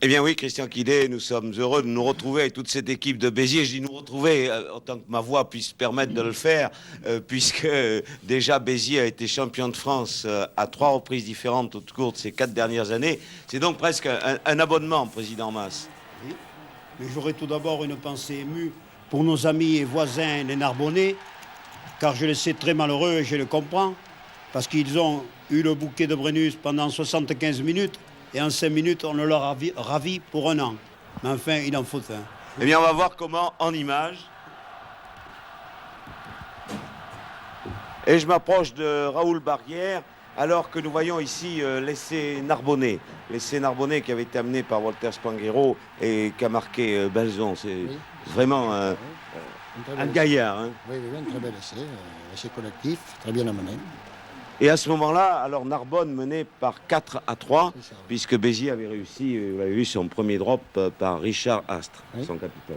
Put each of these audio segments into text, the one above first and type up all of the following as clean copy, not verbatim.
Eh bien oui, Christian Quillet, nous sommes heureux de nous retrouver avec toute cette équipe de Béziers. Je dis nous retrouver en tant que ma voix puisse permettre de le faire, puisque déjà Béziers a été champion de France à 3 reprises différentes au cours de ces 4 dernières années. C'est donc presque un abonnement, Président Mas. Oui. Mais j'aurais tout d'abord une pensée émue pour nos amis et voisins les Narbonnais, car je les sais très malheureux et je le comprends, parce qu'ils ont eu le bouquet de Brennus pendant 75 minutes. Et en 5 minutes, on leur a ravi pour 1 an. Mais enfin, il en faut un. Eh bien, on va voir comment, en images. Et je m'approche de Raoul Barrière, alors que nous voyons ici l'essai Narbonnais. L'essai Narbonnais qui avait été amené par Walter Spanghero et qui a marqué Belzon. C'est vraiment un gaillard. Hein. Oui, un très bel essai collectif, très bien amené. Et à ce moment-là, alors Narbonne menait par 4-3, puisque Béziers avait réussi, vous l'avez vu, son premier drop par Richard Astre, son capitaine.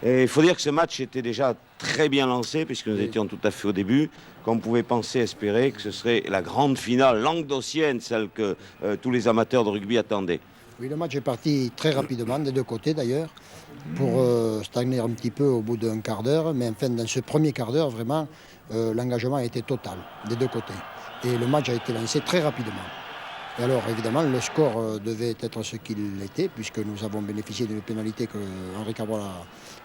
Et il faut dire que ce match était déjà très bien lancé, puisque nous étions tout à fait au début, qu'on pouvait penser, espérer que ce serait la grande finale languedocienne, celle que tous les amateurs de rugby attendaient. Oui, le match est parti très rapidement, des deux côtés d'ailleurs, pour stagner un petit peu au bout d'un quart d'heure. Mais enfin, dans ce premier quart d'heure, vraiment, l'engagement a été total, des deux côtés. Et le match a été lancé très rapidement. Et alors, évidemment, le score devait être ce qu'il était, puisque nous avons bénéficié d'une pénalité que Henri Cabral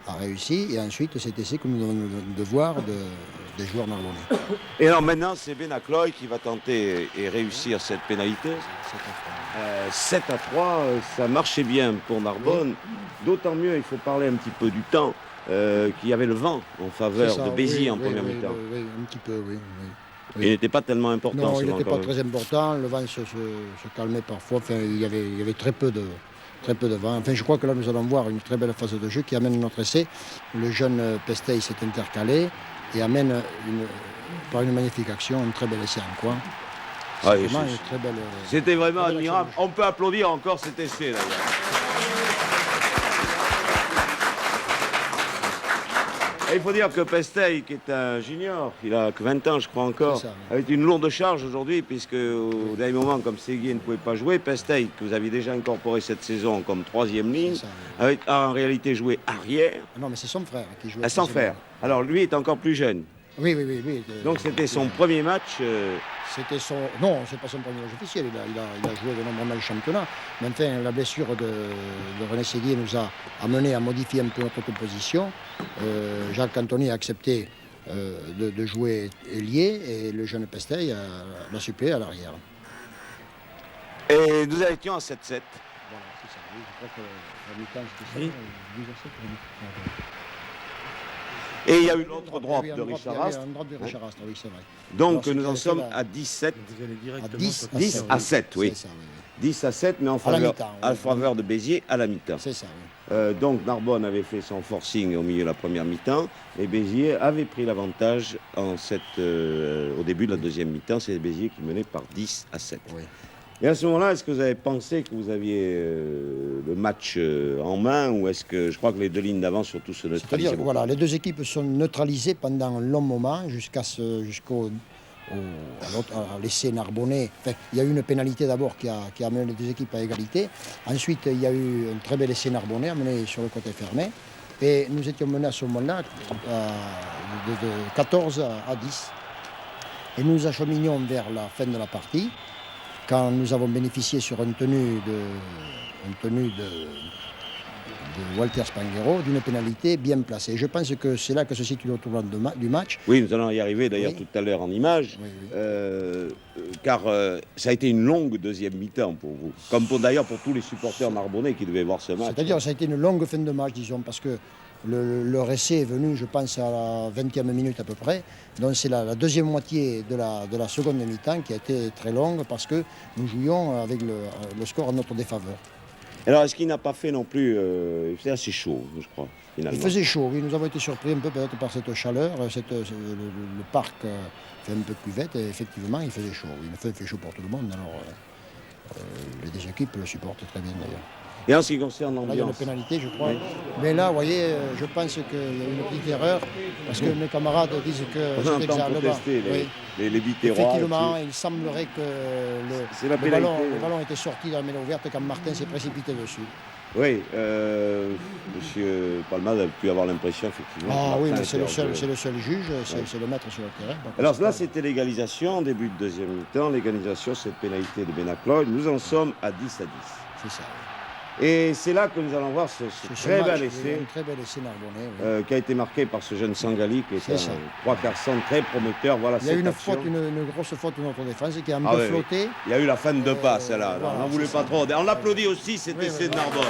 a réussi. Et ensuite, c'est essai que nous avons le devoir des joueurs narbonnais. Et alors maintenant, c'est Benacloy qui va tenter et réussir cette pénalité. 7-3, ça marchait bien pour Narbonne. D'autant mieux, il faut parler un petit peu du temps, qu'il y avait le vent en faveur de Béziers en première mi-temps. Oui, un petit peu, oui. Il n'était pas tellement important. Non, il n'était pas très important. Le vent se calmait parfois. Enfin, il y avait très peu de vent. Enfin, je crois que là, nous allons voir une très belle phase de jeu qui amène notre essai. Le jeune Pestey s'est intercalé et amène par une magnifique action un très bel essai en coin. C'était vraiment admirable. On peut applaudir encore cet essai d'ailleurs. Et il faut dire que Pestey, qui est un junior, il a que 20 ans je crois encore, avec une lourde charge aujourd'hui, puisque au dernier moment, comme Séguier ne pouvait pas jouer, Pestey, que vous aviez déjà incorporé cette saison comme 3e ligne, a en réalité joué arrière. Non, mais c'est son frère qui joue. Son frère. Alors lui est encore plus jeune. Oui. Donc c'était son premier match. Non, c'est pas son premier match officiel. Il a joué de nombreux matchs championnat. Mais enfin, la blessure de René Séguier nous a amené à modifier un peu notre composition. Jacques Cantoni a accepté de jouer ailier et le jeune Pestey l'a suppléé à l'arrière. Et nous étions à 7-7. Voilà, c'est ça. Oui, je crois que la mi-temps, c'était ça. 12 à 7 pour la mi-temps. Et il y a eu l'autre drop de Richard Astre. Un drop de Richard Astre, oui, c'est vrai. Donc nous en sommes à 17. 10 à 7, oui. Ça, oui. 10 à 7, mais en faveur de Béziers à la mi-temps. C'est ça, oui. Donc Narbonne avait fait son forcing au milieu de la première mi-temps et Béziers avait pris l'avantage au début de la deuxième mi-temps. C'est Béziers qui menait par 10 à 7. Oui. Et à ce moment-là, est-ce que vous avez pensé que vous aviez le match en main ou est-ce que je crois que les deux lignes d'avant surtout se neutralisaient? C'est-à-dire, voilà, les deux équipes sont neutralisées pendant un long moment jusqu'au l'essai Narbonnais. Enfin, il y a eu une pénalité d'abord qui a amené les deux équipes à égalité. Ensuite, il y a eu un très bel essai Narbonnais amené sur le côté fermé. Et nous étions menés à ce moment-là de 14 à 10. Et nous acheminions vers la fin de la partie, quand nous avons bénéficié sur une tenue de Walter Spanghero d'une pénalité bien placée. Je pense que c'est là que se situe le tournant du match. Oui, nous allons y arriver d'ailleurs tout à l'heure en image, car ça a été une longue deuxième mi-temps pour vous, comme d'ailleurs pour tous les supporters narbonnais qui devaient voir ce match. C'est-à-dire ça a été une longue fin de match, disons, parce que leur essai est venu, je pense, à la 20e minute à peu près. Donc c'est la deuxième moitié de la seconde mi-temps qui a été très longue parce que nous jouions avec le score en notre défaveur. Alors est-ce qu'il n'a pas fait non plus... il faisait assez chaud, je crois, finalement. Il faisait chaud, oui. Nous avons été surpris un peu peut-être par cette chaleur. Le parc fait un peu cuvette et effectivement il faisait chaud. Il fait chaud pour tout le monde. Alors les deux équipes le supportent très bien d'ailleurs. Et en ce qui concerne Là, il y a une l'ambiance, pénalité, je crois. Oui. Mais là, vous voyez, je pense qu'il y a eu une petite erreur, parce que mes camarades disent que on c'était entend exact. protester Oui. les Biterrois. Effectivement, il semblerait que C'est la le ballon pénalité. était sorti dans la mêlée ouverte quand Martin s'est précipité dessus. Oui, Monsieur Palmade a pu avoir l'impression, effectivement. Ah que oui, Martin mais c'est était hors jeu. le seul juge, c'est le maître sur le terrain. Donc Alors c'est là, pas- c'était l'égalisation, début de deuxième mi-temps, l'égalisation, cette pénalité de Benacloy. Nous en sommes à 10 à 10. c'est ça. Et c'est là que nous allons voir ce C'est ce très match, bel oui, essai un très bel essai narbonnais. Oui. qui a été marqué par ce jeune Sangali, qui est C'est ça. un 3/4 centre très prometteur. Voilà Il y a eu cette une action. faute, une grosse faute de notre défense qui a un Ah peu oui, oui. flotté. Il y a eu la fin de deux passes, là. voilà, on n'en voulait c'est pas ça. trop. On l'applaudit aussi, cet Oui, essai oui, de Narbonne.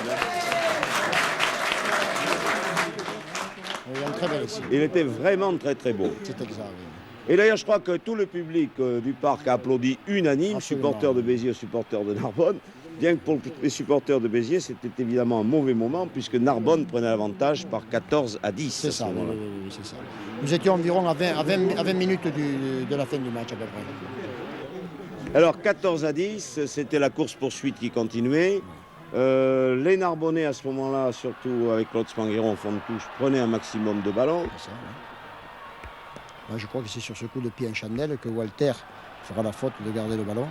Il y a un très bel essai. Il était vraiment très très beau. C'est exact. Oui. Et d'ailleurs, je crois que tout le public du parc a applaudi unanime, Absolument. supporters de Béziers, supporters de Narbonne. Bien que pour les supporters de Béziers, c'était évidemment un mauvais moment, puisque Narbonne prenait l'avantage par 14 à 10. C'est à ce ça, oui, moment-là. oui, c'est ça. Nous étions environ à 20 minutes de la fin du match à peu près. Alors 14 à 10, c'était la course-poursuite qui continuait. Les Narbonnais à ce moment-là, surtout avec Claude Spangueron au fond de touche, prenaient un maximum de ballons. C'est ça, oui. Moi, je crois que c'est sur ce coup de pied en chandelle que Walter fera la faute de garder le ballon.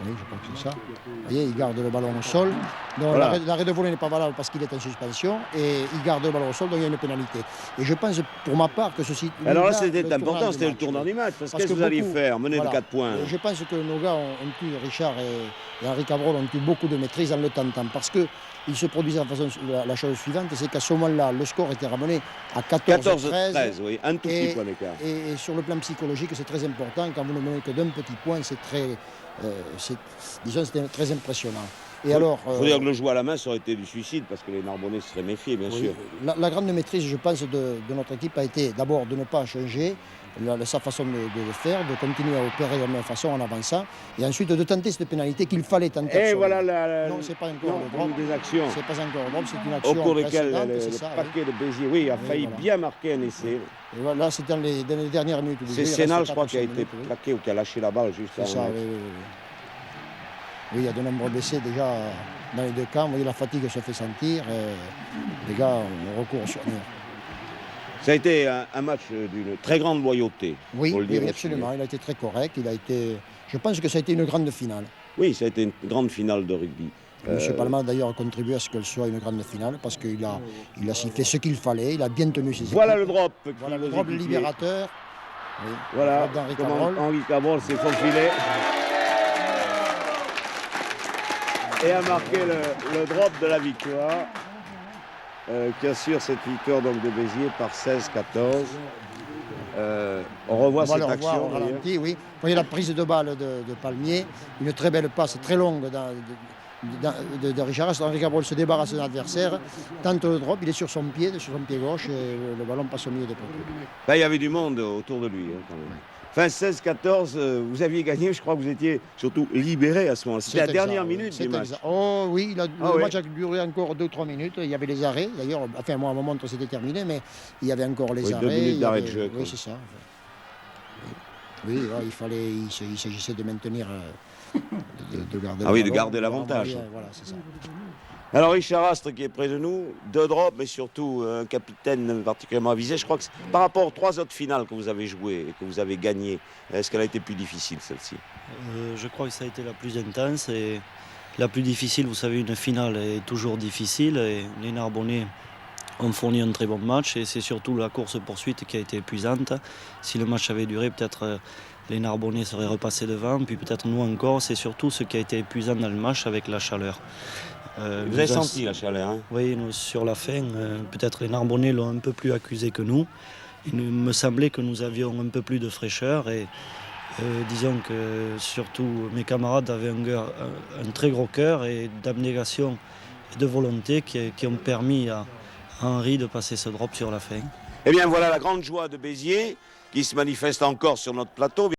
Oui, je crois que c'est ça. Vous voyez, il garde le ballon au sol. Donc Voilà. l'arrêt de volet n'est pas valable parce qu'il est en suspension. Et il garde le ballon au sol, donc il y a une pénalité. Et je pense, pour ma part, que ceci... Alors là, le c'était tournant important, du c'était le match, tournant oui. du match. Parce Parce qu'est-ce que que vous alliez beaucoup- faire? Mener voilà. de 4 points. Et je pense que nos gars ont eu, Richard et Henri Cabrol ont eu beaucoup de maîtrise en le tentant. Parce qu'il se produisait la chose suivante, c'est qu'à ce moment-là, le score était ramené à 14-13. 14-13, oui, un tout petit point d'écart. Et sur le plan psychologique, c'est très important. Quand vous ne menez que d'un petit point, c'est très, disons, c'était très impressionnant. Et alors, Il faut dire que le jouer à la main, ça aurait été du suicide, parce que les Narbonnais se seraient méfiés, bien oui, sûr. la grande maîtrise, je pense, de notre équipe a été d'abord de ne pas changer sa façon de le faire, de continuer à opérer de la même façon en avançant, et ensuite de tenter cette pénalité qu'il fallait tenter. Et absolument. voilà la, Non, c'est pas encore le une drop. des actions C'est pas encore le drop, c'est une au action cours desquelles précédente, le c'est ça, oui. paquet de Béziers, oui, a Oui, failli voilà. bien marquer un essai. Et voilà, c'est dans les dernières minutes du jeu. C'est il Sénal, reste je crois, 4 qui a ou 5 été minutes, oui. plaqué ou qui a lâché la balle juste C'est avant. ça, oui, oui, oui. Oui, il y a de nombreux blessés déjà dans les deux camps. Vous voyez, la fatigue se fait sentir. Les gars ont recours au soigneur. Ça a été un match d'une très grande loyauté. Oui, faut le dire oui, aussi. absolument. Il a été très correct. Je pense que ça a été une grande finale. Oui, ça a été une grande finale de rugby. M. Palma d'ailleurs a contribué à ce qu'elle soit une grande finale parce qu'il a fait ce qu'il fallait. Il a bien tenu ses Voilà équipes. le drop. Voilà le qui drop nous équipiers. libérateur. Oui, Voilà le drop d'Henri comment Cabrol. Henri Cabrol s'est faufilé et a marqué le drop de la victoire qui assure cette victoire donc, de Béziers par 16-14. On revoit On va cette le revoir action. au d'ailleurs. ralenti, oui. Vous voyez la prise de balle de Palmier, une très belle passe, très longue de Richard. Henri Cabrol se débarrasse de son adversaire, tente le drop, il est sur son pied gauche, et le ballon passe au milieu des poteaux. Là, il y avait du monde autour de lui. Hein, quand même. Enfin, 16-14, vous aviez gagné, je crois que vous étiez surtout libéré à ce moment-là. C'était la C'est dernière exact, minute oui. du match. Exact. Oh oui, le oui. match a duré encore 2-3 minutes. Il y avait les arrêts. D'ailleurs, enfin, moi, à mon montre, c'était terminé, mais il y avait encore les Oui, 2 arrêts. minutes il y d'arrêt avait- de jeu, quoi. Oui, c'est ça. Oui, ouais, il s'agissait de maintenir, de garder Ah oui, le de ballon. garder l'avantage. Voilà, c'est ça. Alors Richard Astre qui est près de nous, 2 drops, mais surtout un capitaine particulièrement avisé. Je crois que par rapport aux 3 autres finales que vous avez jouées et que vous avez gagnées, est-ce qu'elle a été plus difficile celle-ci? Je crois que ça a été la plus intense et la plus difficile. Vous savez, une finale est toujours difficile et les Narbonnais ont fourni un très bon match et c'est surtout la course-poursuite qui a été épuisante. Si le match avait duré, peut-être les Narbonnais seraient repassés devant, puis peut-être nous encore. C'est surtout ce qui a été épuisant dans le match avec la chaleur. Vous avez senti la chaleur, hein? Oui, nous, sur la fin, peut-être les Narbonnais l'ont un peu plus accusé que nous. Il me semblait que nous avions un peu plus de fraîcheur et disons que surtout mes camarades avaient un très gros cœur et d'abnégation et de volonté qui ont permis à Henri de passer ce drop sur la fin. Eh bien voilà la grande joie de Béziers qui se manifeste encore sur notre plateau.